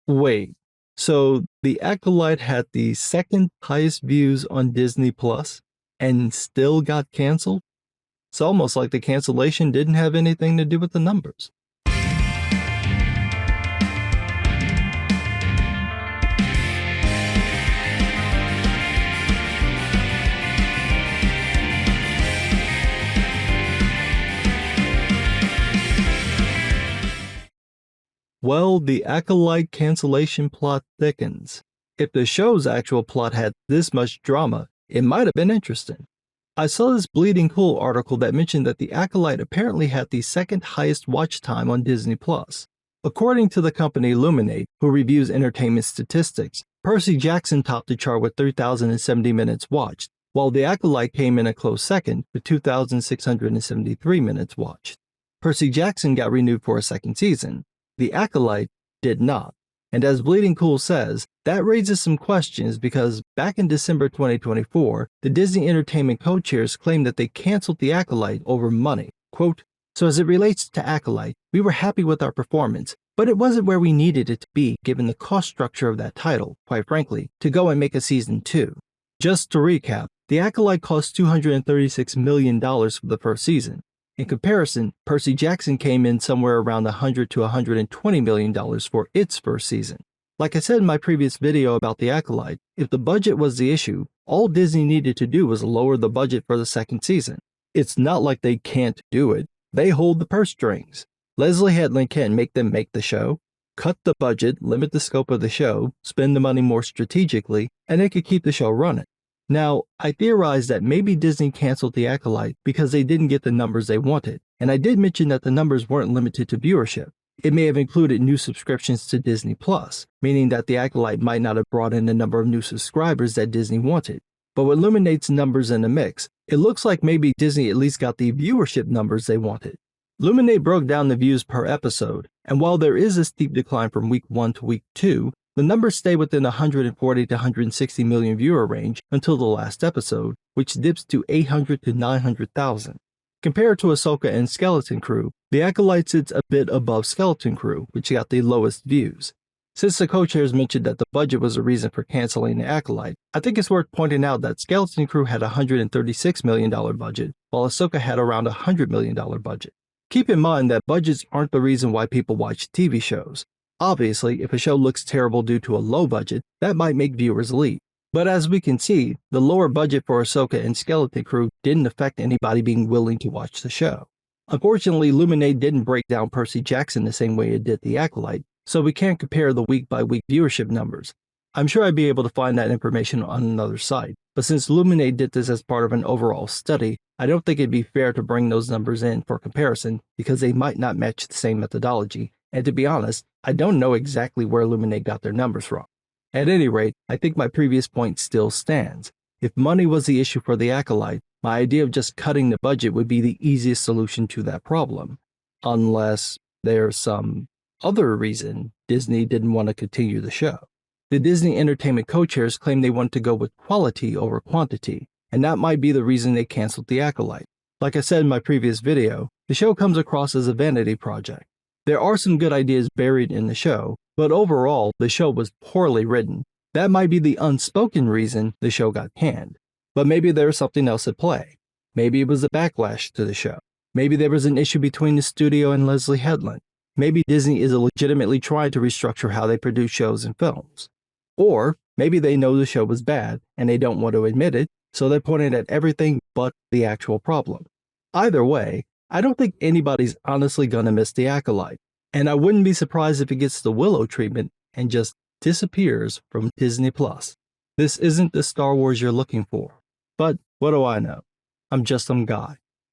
Wait, so the Acolyte had the second highest views on Disney Plus and still got canceled? It's almost like the cancellation didn't have anything to do with the numbers. Well, the Acolyte cancellation plot thickens. If the show's actual plot had this much drama, it might have been interesting. I saw this Bleeding Cool article that mentioned that the Acolyte apparently had the second highest watch time on Disney Plus. According to the company Illuminate, who reviews entertainment statistics, Percy Jackson topped the chart with 3,070 minutes watched, while the Acolyte came in a close second with 2,673 minutes watched. Percy Jackson got renewed for a second season. The Acolyte did not. And as Bleeding Cool says, that raises some questions because back in December 2024, the Disney Entertainment co-chairs claimed that they canceled the Acolyte over money. Quote, "So as it relates to Acolyte, we were happy with our performance, but it wasn't where we needed it to be given the cost structure of that title, quite frankly, to go and make a season 2. Just to recap, the Acolyte cost $236 million for the first season. In comparison, Percy Jackson came in somewhere around $100 to $120 million for its first season. Like I said in my previous video about the Acolyte, if the budget was the issue, all Disney needed to do was lower the budget for the second season. It's not like they can't do it. They hold the purse strings. Leslie Headland can make them make the show, cut the budget, limit the scope of the show, spend the money more strategically, and they could keep the show running. Now, I theorized that maybe Disney canceled the Acolyte because they didn't get the numbers they wanted, and I did mention that the numbers weren't limited to viewership. It may have included new subscriptions to Disney Plus, meaning that the Acolyte might not have brought in the number of new subscribers that Disney wanted. But with Illuminate's numbers in the mix, it looks like maybe Disney at least got the viewership numbers they wanted. Illuminate broke down the views per episode, and while there is a steep decline from week 1 to week 2, the numbers stay within the 140 to 160 million viewer range until the last episode, which dips to 800 to 900,000. Compared to Ahsoka and Skeleton Crew, the Acolyte sits a bit above Skeleton Crew, which got the lowest views. Since the co-chairs mentioned that the budget was a reason for canceling the Acolyte, I think it's worth pointing out that Skeleton Crew had a $136 million budget, while Ahsoka had around a $100 million budget. Keep in mind that budgets aren't the reason why people watch TV shows. Obviously, if a show looks terrible due to a low budget, that might make viewers leave. But as we can see, the lower budget for Ahsoka and Skeleton Crew didn't affect anybody being willing to watch the show. Unfortunately, Illuminate didn't break down Percy Jackson the same way it did the Acolyte, so we can't compare the week-by-week viewership numbers. I'm sure I'd be able to find that information on another site, but since Illuminate did this as part of an overall study, I don't think it'd be fair to bring those numbers in for comparison because they might not match the same methodology, and to be honest, I don't know exactly where Illuminate got their numbers from. At any rate, I think my previous point still stands. If money was the issue for the Acolyte, my idea of just cutting the budget would be the easiest solution to that problem. Unless there's some other reason Disney didn't want to continue the show. The Disney Entertainment co-chairs claim they want to go with quality over quantity, and that might be the reason they canceled the Acolyte. Like I said in my previous video, the show comes across as a vanity project. There are some good ideas buried in the show, but overall, the show was poorly written. That might be the unspoken reason the show got canned. But maybe there was something else at play. Maybe it was a backlash to the show. Maybe there was an issue between the studio and Leslie Headland. Maybe Disney is legitimately trying to restructure how they produce shows and films. Or maybe they know the show was bad and they don't want to admit it, so they're pointing at everything but the actual problem. Either way, I don't think anybody's honestly gonna miss the Acolyte, and I wouldn't be surprised if it gets the Willow treatment and just disappears from Disney Plus. This isn't the Star Wars you're looking for, but what do I know? I'm just some guy.